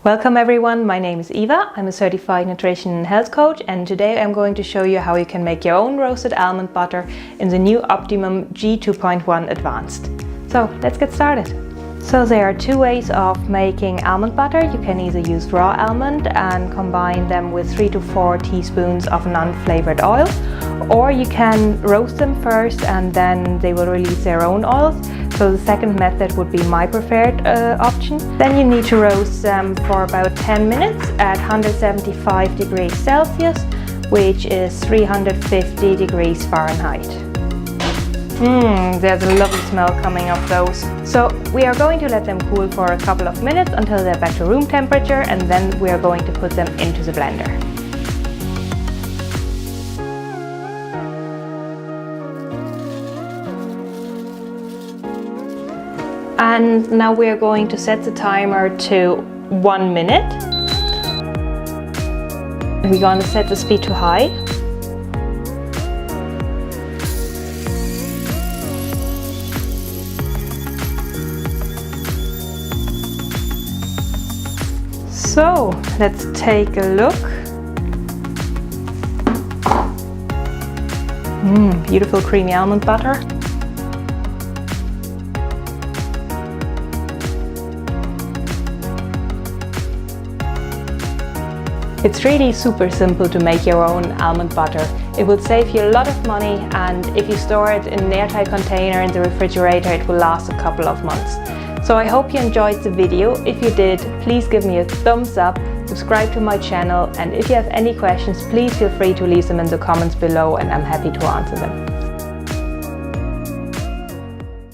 Welcome everyone, my name is Eva. I'm a certified nutrition and health coach, and today I'm going to show you how you can make your own roasted almond butter in the new Optimum G2.1 Advanced. So let's get started. So there are two ways of making almond butter. You can either use raw almond and combine them with 3 to 4 teaspoons of non-flavored oil, or you can roast them first and then they will release their own oils. So the second method would be my preferred option. Then you need to roast them for about 10 minutes at 175 degrees Celsius, which is 350 degrees Fahrenheit. There's a lovely smell coming off those. So we are going to let them cool for a couple of minutes until they're back to room temperature, and then we are going to put them into the blender. And now we are going to set the timer to 1 minute. We're going to set the speed to high. So let's take a look. Beautiful creamy almond butter. It's really super simple to make your own almond butter. It will save you a lot of money, and if you store it in an airtight container in the refrigerator, it will last a couple of months. So I hope you enjoyed the video. If you did, please give me a thumbs up, subscribe to my channel, and if you have any questions, please feel free to leave them in the comments below and I'm happy to answer them.